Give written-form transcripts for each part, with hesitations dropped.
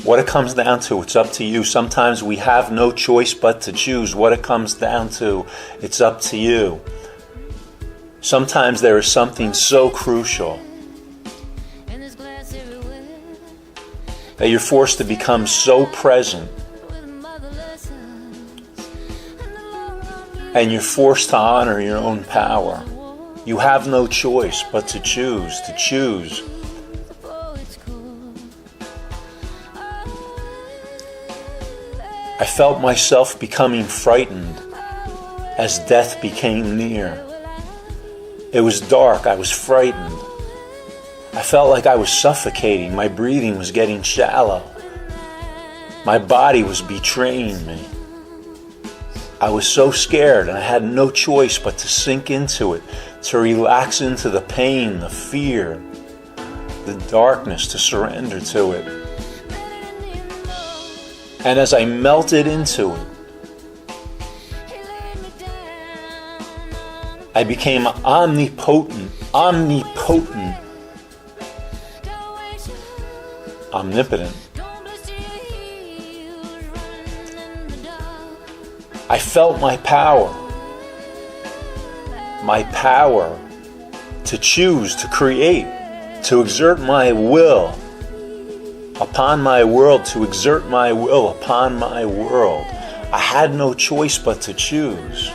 What it comes down to, it's up to you. Sometimes we have no choice but to choose. What it comes down to, it's up to you. Sometimes there is something so crucial that you're forced to become so present, and you're forced to honor your own power. You have no choice but to choose, I felt myself becoming frightened as death became near. It was dark, I was frightened. I felt like I was suffocating, my breathing was getting shallow. My body was betraying me. I was so scared and I had no choice but to sink into it, to relax into the pain, the fear, the darkness, to surrender to it. And as I melted into it, I became omnipotent, omnipotent, omnipotent. I felt my power to choose, to create, to exert my will upon my world, to exert my will upon my world. I had no choice but to choose.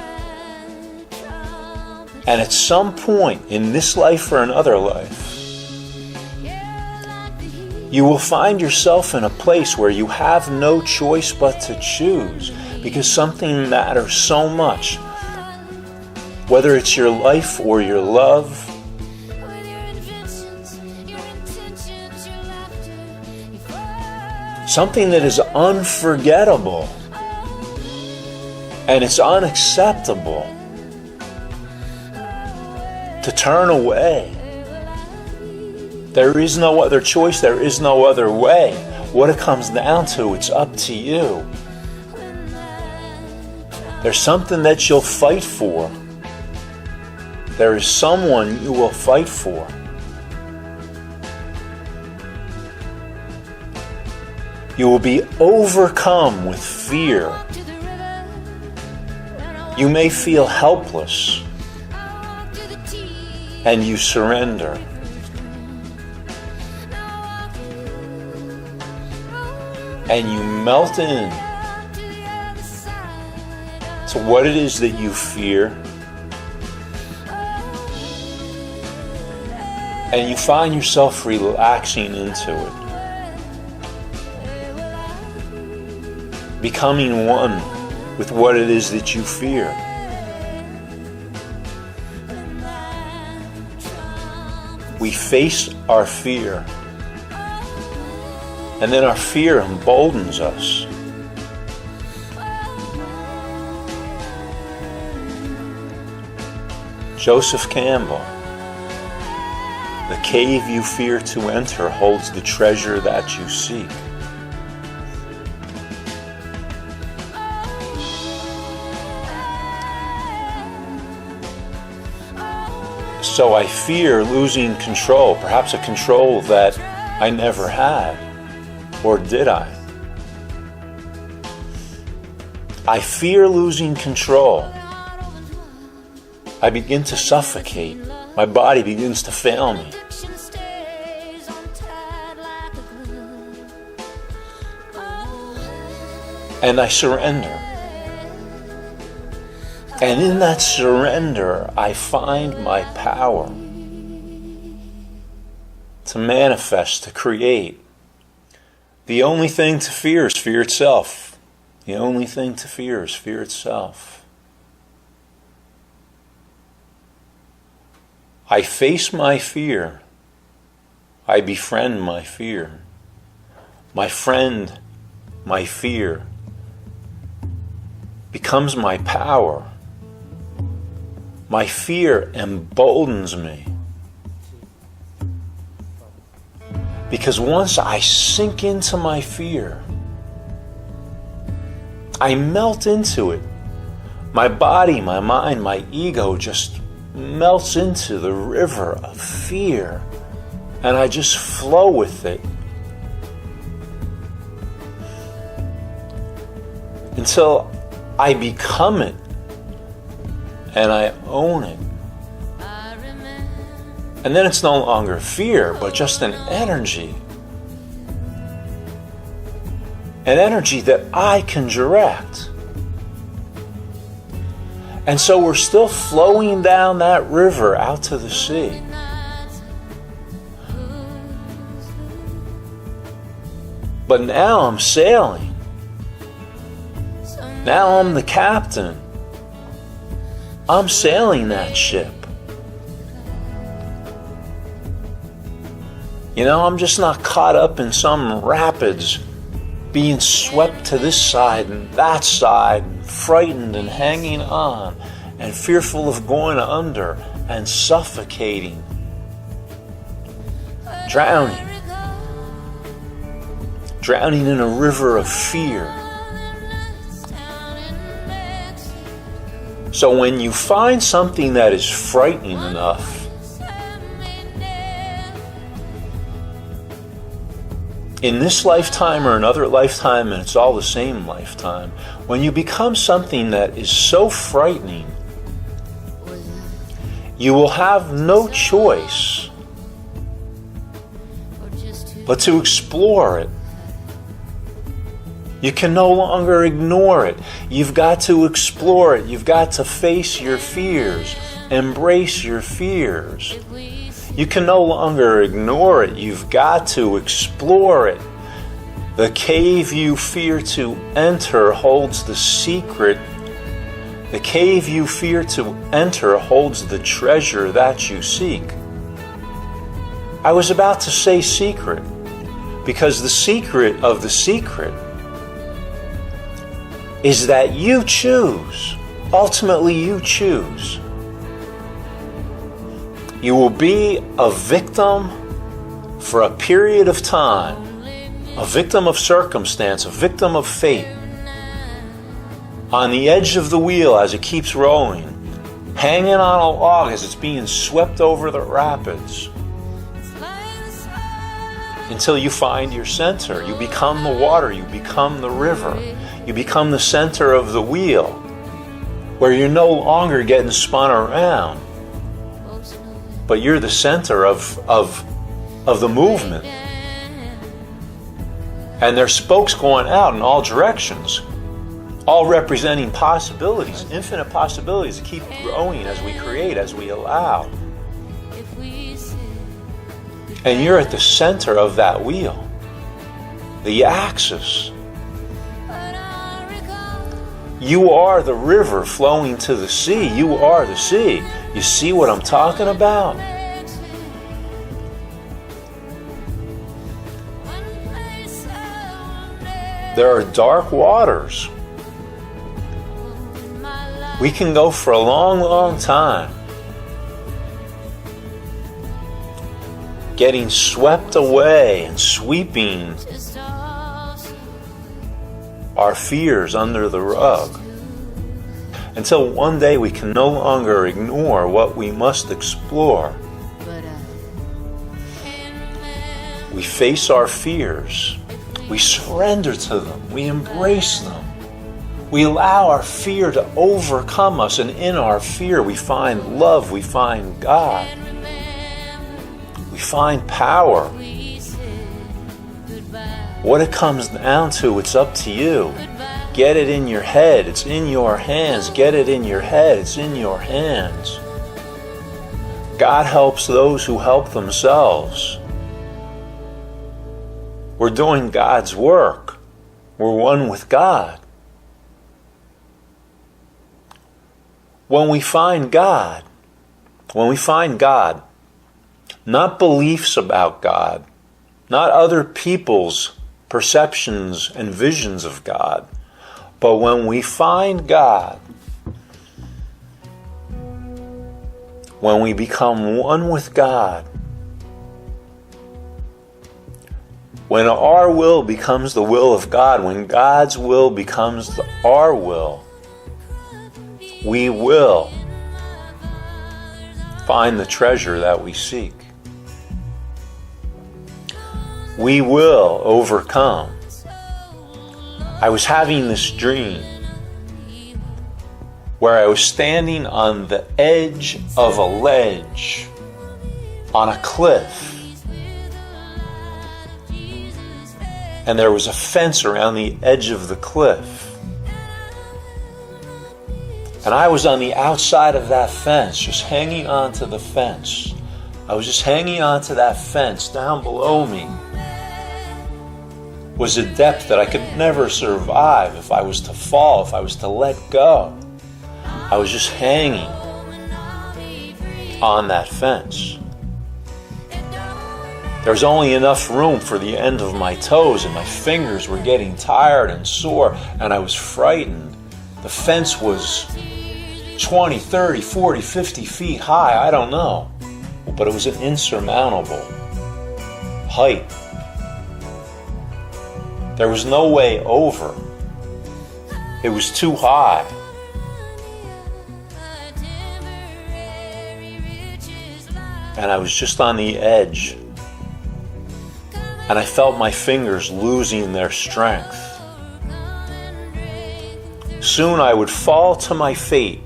And at some point in this life or another life, you will find yourself in a place where you have no choice but to choose, because something matters so much, whether it's your life or your love. Something that is unforgettable and it's unacceptable to turn away. There is no other choice, there is no other way. What it comes down to, it's up to you. There's something that you'll fight for. There is someone you will fight for. You will be overcome with fear. You may feel helpless, and you surrender. And you melt in to what it is that you fear. And you find yourself relaxing into it. Becoming one with what it is that you fear. We face our fear, and then our fear emboldens us. Joseph Campbell: the cave you fear to enter holds the treasure that you seek. So I fear losing control, perhaps a control that I never had, or did I? I fear losing control. I begin to suffocate. My body begins to fail me. And I surrender. And in that surrender, I find my power to manifest, to create. The only thing to fear is fear itself. The only thing to fear is fear itself. I face my fear. I befriend my fear. My friend, my fear, becomes my power. My fear emboldens me. Because once I sink into my fear, I melt into it. My body, my mind, my ego just melts into the river of fear, and I just flow with it. until I become it and I own it. And then it's no longer fear, but just an energy. An energy that I can direct. And so we're still flowing down that river out to the sea. But now I'm sailing. Now I'm the captain. I'm sailing that ship. You know, I'm just not caught up in some rapids, being swept to this side and that side, and frightened and hanging on, and fearful of going under and suffocating, drowning in a river of fear. So when you find something that is frightening enough, in this lifetime or another lifetime, and it's all the same lifetime, when you become something that is so frightening, you will have no choice but to explore it. You can no longer ignore it. You've got to explore it. You've got to face your fears, embrace your fears. You can no longer ignore it. You've got to explore it. The cave you fear to enter holds the secret. The cave you fear to enter holds the treasure that you seek. I was about to say secret, because the secret of the secret is that you choose. Ultimately, you choose. You will be a victim for a period of time, a victim of circumstance, a victim of fate, on the edge of the wheel as it keeps rolling, hanging on a log as it's being swept over the rapids, until you find your center. You become the water, you become the river, you become the center of the wheel, where you're no longer getting spun around, but you're the center of the movement. And there's spokes going out in all directions, all representing possibilities, infinite possibilities that keep growing as we create, as we allow. And you're at the center of that wheel, the axis. You are the river flowing to the sea. You are the sea. You see what I'm talking about? There are dark waters. We can go for a long, long time, getting swept away and sweeping our fears under the rug, until one day we can no longer ignore what we must explore. We face our fears. We surrender to them. We embrace them. We allow our fear to overcome us, and in our fear we find love, we find God, we find power. What it comes down to, it's up to you. Get it in your head. It's in your hands. Get it in your head. It's in your hands. God helps those who help themselves. We're doing God's work. We're one with God. When we find God, not beliefs about God, not other people's perceptions and visions of God, but when we find God, when we become one with God, when our will becomes the will of God, when God's will becomes our will, we will find the treasure that we seek. We will overcome. I was having this dream where I was standing on the edge of a ledge on a cliff. And there was a fence around the edge of the cliff. And I was on the outside of that fence, just hanging onto the fence. I was just hanging onto that fence. Down below me was a depth that I could never survive if I was to fall, if I was to let go. I was just hanging on that fence. There was only enough room for the end of my toes, and my fingers were getting tired and sore, and I was frightened. The fence was 20, 30, 40, 50 feet high, I don't know. But it was an insurmountable height. There was no way over. It was too high. And I was just on the edge. And I felt my fingers losing their strength. Soon I would fall to my fate.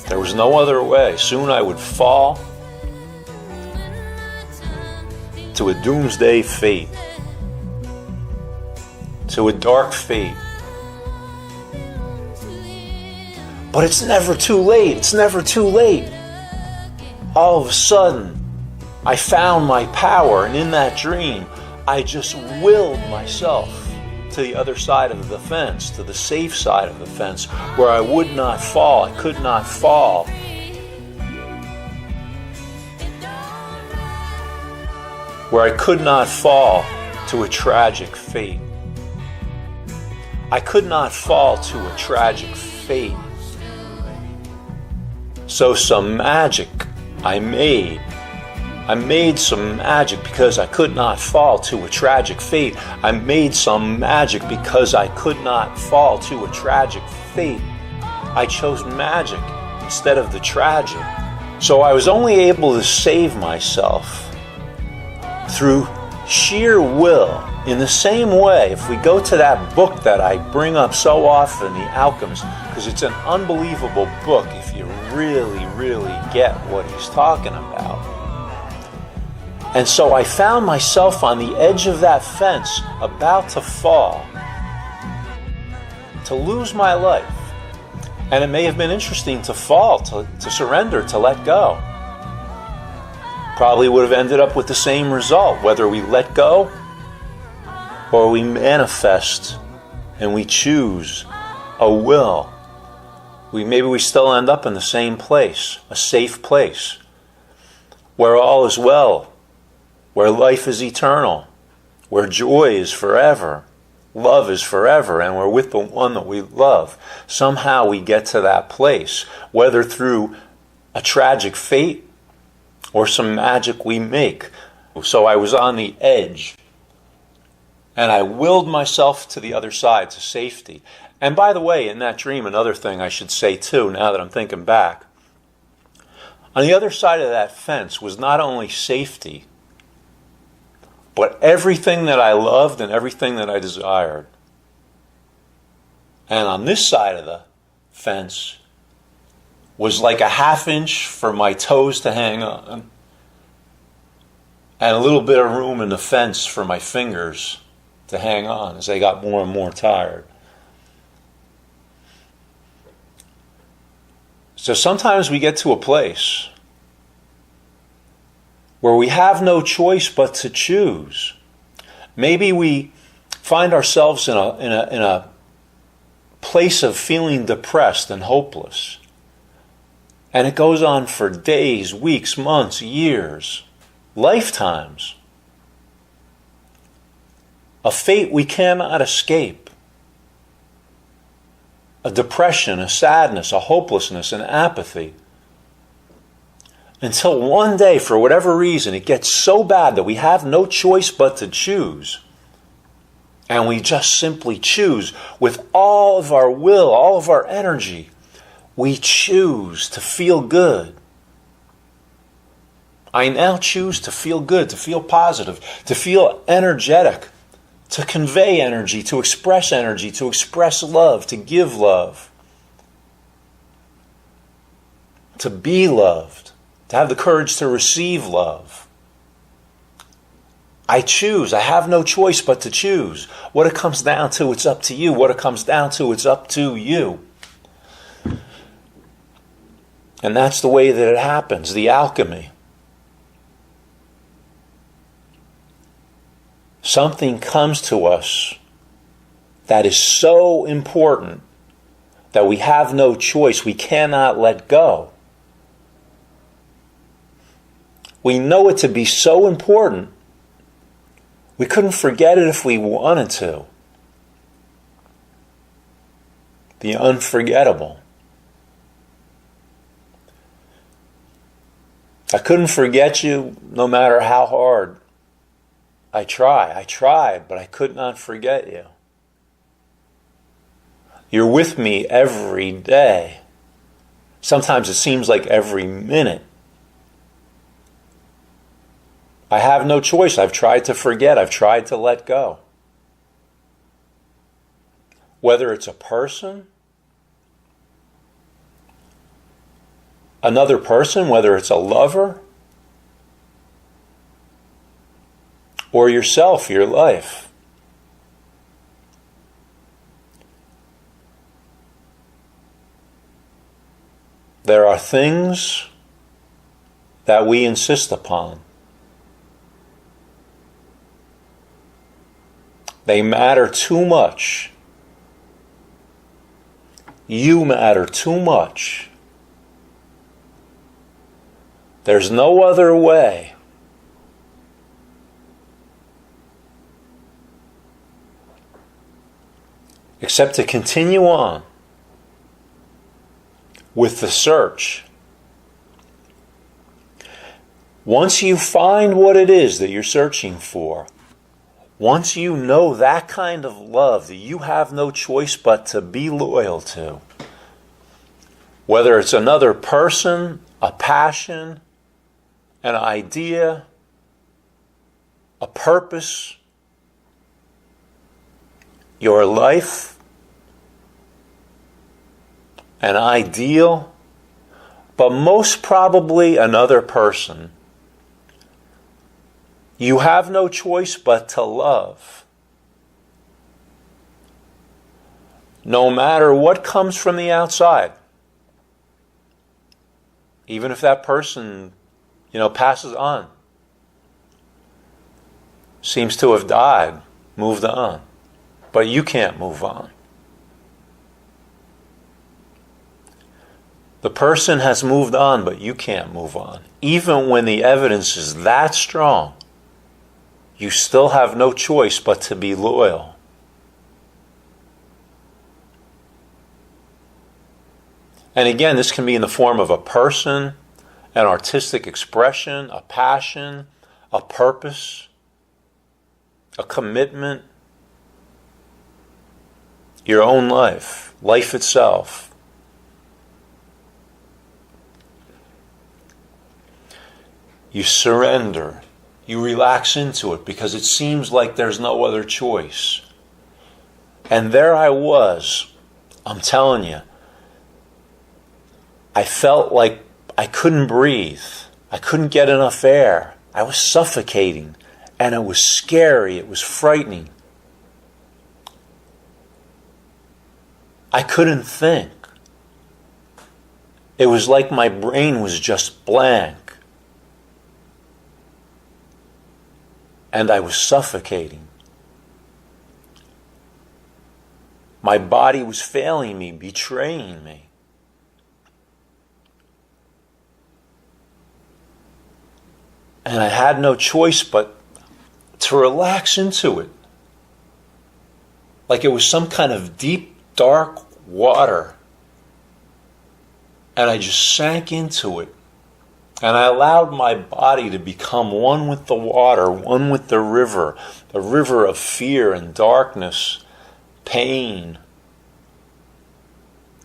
There was no other way. Soon I would fall to a doomsday fate, to a dark fate. But it's never too late. It's never too late. All of a sudden, I found my power, and in that dream, I just willed myself to the other side of the fence, to the safe side of the fence, where I would not fall. I could not fall. Where I could not fall to a tragic fate. I could not fall to a tragic fate. So some magic I made some magic because I could not fall to a tragic fate. I made some magic because I could not fall to a tragic fate. I chose magic instead of the tragic. So I was only able to save myself through sheer will. In the same way, if we go to that book that I bring up so often, The Alchemist, because it's an unbelievable book if you really, really get what he's talking about. And so I found myself on the edge of that fence, about to fall, to lose my life. And it may have been interesting to fall, to surrender, to let go. Probably would have ended up with the same result, whether we let go or we manifest and we choose a will. Maybe we still end up in the same place, a safe place, where all is well, where life is eternal, where joy is forever, love is forever, and we're with the one that we love. Somehow we get to that place, whether through a tragic fate or some magic we make. So I was on the edge, and I willed myself to the other side, to safety. And by the way, in that dream, another thing I should say too, now that I'm thinking back, on the other side of that fence was not only safety, but everything that I loved and everything that I desired. And on this side of the fence was like a ½ inch for my toes to hang on, and a little bit of room in the fence for my fingers to hang on as they got more and more tired. So sometimes we get to a place where we have no choice but to choose. Maybe we find ourselves in a place of feeling depressed and hopeless. And it goes on for days, weeks, months, years, lifetimes. A fate we cannot escape. A depression, a sadness, a hopelessness, an apathy. Until one day, for whatever reason, it gets so bad that we have no choice but to choose. And we just simply choose with all of our will, all of our energy. We choose to feel good. I now choose to feel good, to feel positive, to feel energetic, to convey energy, to express love, to give love, to be loved, to have the courage to receive love. I choose. I have no choice but to choose. What it comes down to, it's up to you. What it comes down to, it's up to you. And that's the way that it happens, the alchemy. Something comes to us that is so important that we have no choice. We cannot let go. We know it to be so important, we couldn't forget it if we wanted to. The unforgettable. I couldn't forget you no matter how hard I tried, but I could not forget you. You're with me every day. Sometimes it seems like every minute. I have no choice. I've tried to forget. I've tried to let go. Whether it's a person, another person, whether it's a lover, or yourself, your life. There are things that we insist upon. They matter too much. You matter too much. There's no other way. Except to continue on with the search. Once you find what it is that you're searching for, once you know that kind of love that you have no choice but to be loyal to, whether it's another person, a passion, an idea, a purpose, your life, an ideal, but most probably another person, you have no choice but to love. No matter what comes from the outside. Even if that person, passes on, seems to have died, moved on. But you can't move on. The person has moved on, but you can't move on. Even when the evidence is that strong, you still have no choice but to be loyal. And again, this can be in the form of a person, an artistic expression, a passion, a purpose, a commitment, your own life, life itself. You surrender. You relax into it because it seems like there's no other choice. And there I was, I'm telling you, I felt like I couldn't breathe. I couldn't get enough air. I was suffocating. And it was scary. It was frightening. I couldn't think. It was like my brain was just blank. And I was suffocating. My body was failing me, betraying me. And I had no choice but to relax into it. Like it was some kind of deep, dark water. And I just sank into it. And I allowed my body to become one with the water, one with the river of fear and darkness, pain,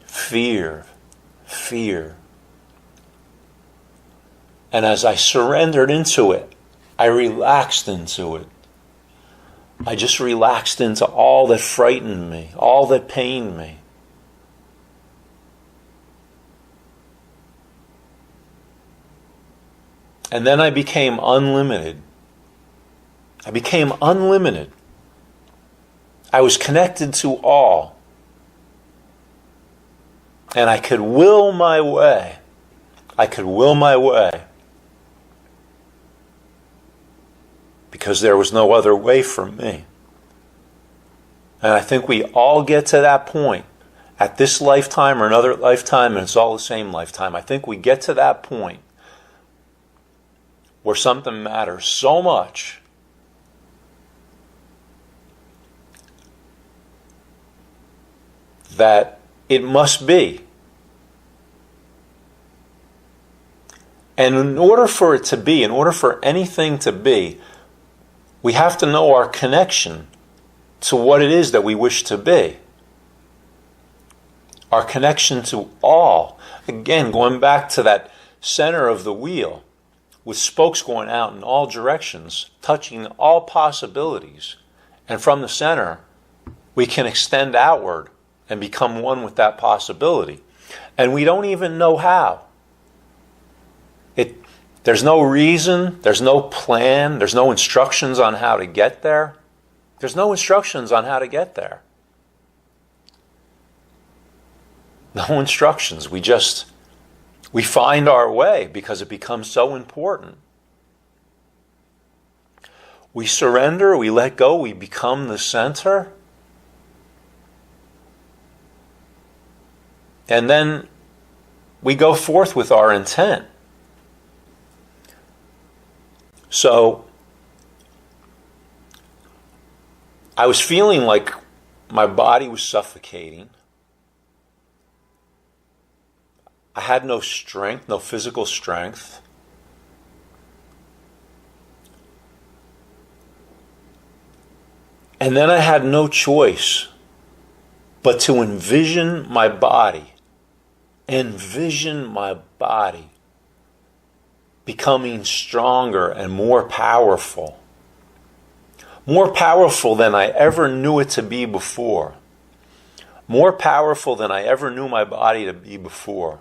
fear. And as I surrendered into it, I relaxed into it. I just relaxed into all that frightened me, all that pained me. And then I became unlimited. I became unlimited. I was connected to all. And I could will my way. I could will my way. Because there was no other way for me. And I think we all get to that point. At this lifetime or another lifetime, and it's all the same lifetime. I think we get to that point where something matters so much that it must be. And in order for it to be, in order for anything to be, we have to know our connection to what it is that we wish to be. Our connection to all. Again, going back to that center of the wheel, with spokes going out in all directions, touching all possibilities. And from the center, we can extend outward and become one with that possibility. And we don't even know how. There's no reason, there's no plan, there's no instructions on how to get there. There's no instructions on how to get there. No instructions. We find our way because it becomes so important. We surrender, we let go, we become the center. And then we go forth with our intent. So, I was feeling like my body was suffocating. I had no strength, no physical strength. And then I had no choice but to envision my body becoming stronger and more powerful than I ever knew it to be before, more powerful than I ever knew my body to be before.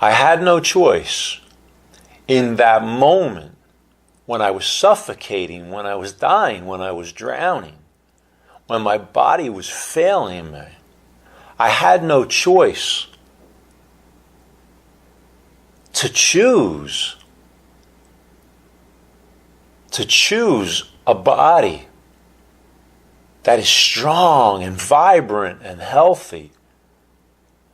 I had no choice in that moment when I was suffocating, when I was dying, when I was drowning, when my body was failing me. I had no choice to choose a body that is strong and vibrant and healthy,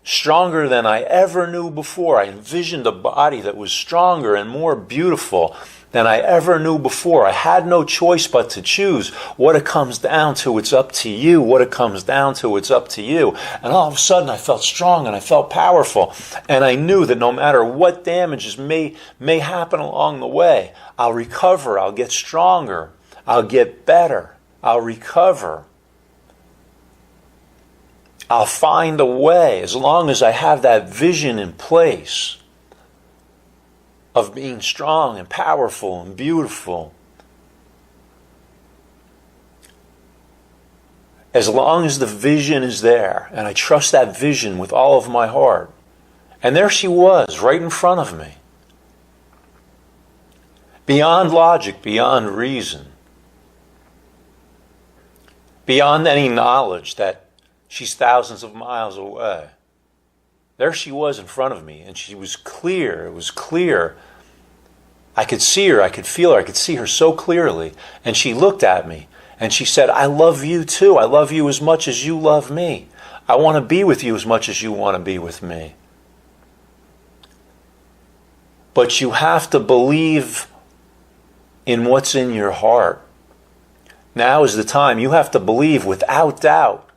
stronger than I ever knew before. I envisioned a body that was stronger and more beautiful than I ever knew before. I had no choice but to choose. What it comes down to, it's up to you. What it comes down to, it's up to you. And all of a sudden I felt strong and I felt powerful. And I knew that no matter what damages may happen along the way, I'll recover, I'll get stronger, I'll get better, I'll recover. I'll find a way as long as I have that vision in place of being strong and powerful and beautiful. As long as the vision is there, and I trust that vision with all of my heart. And there she was, right in front of me. Beyond logic, beyond reason. Beyond any knowledge that she's thousands of miles away. There she was in front of me, and she was clear. It was clear. I could see her, I could feel her, I could see her so clearly. And she looked at me, and she said, I love you too. I love you as much as you love me. I want to be with you as much as you want to be with me. But you have to believe in what's in your heart. Now is the time. You have to believe without doubt.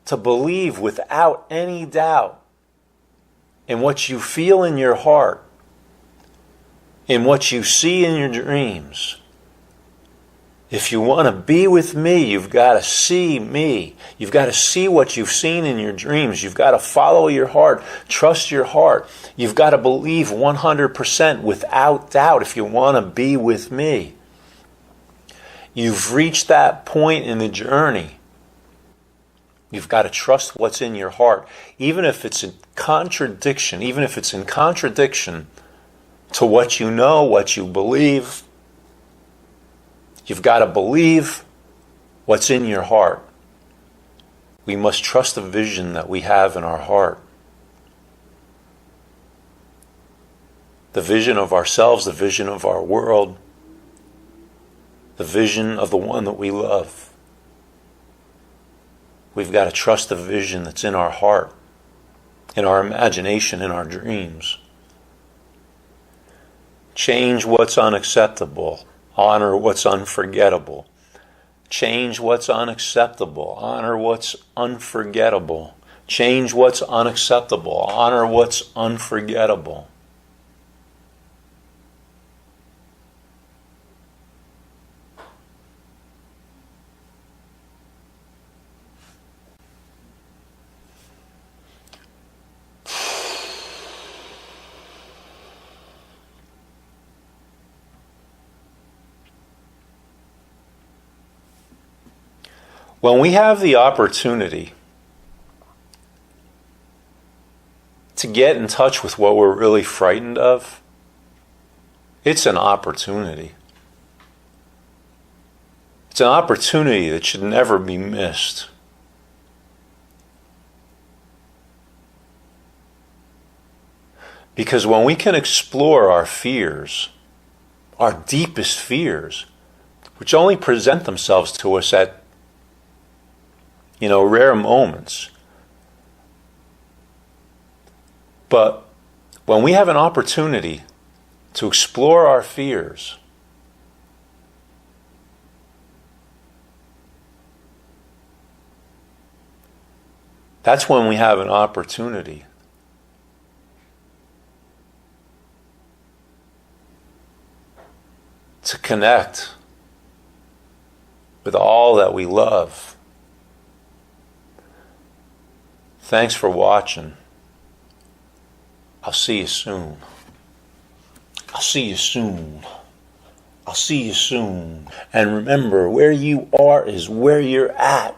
To believe without any doubt in what you feel in your heart, in what you see in your dreams, If you want to be with me, you've got to see me. You've got to see what you've seen in your dreams. You've got to follow your heart, trust your heart. You've got to believe 100% without doubt if you want to be with me. You've reached that point in the journey. You've got to trust what's in your heart, even if it's in contradiction, to what you know, what you believe. You've got to believe what's in your heart. We must trust the vision that we have in our heart. The vision of ourselves, the vision of our world, the vision of the one that we love. We've got to trust the vision that's in our heart, in our imagination, in our dreams. Change what's unacceptable. Honor what's unforgettable. Change what's unacceptable. Honor what's unforgettable. Change what's unacceptable. Honor what's unforgettable. When we have the opportunity to get in touch with what we're really frightened of, it's an opportunity. It's an opportunity that should never be missed. Because when we can explore our fears, our deepest fears, which only present themselves to us at rare moments. But when we have an opportunity to explore our fears, that's when we have an opportunity to connect with all that we love. Thanks for watching. I'll see you soon. I'll see you soon. I'll see you soon. And remember, where you are is where you're at.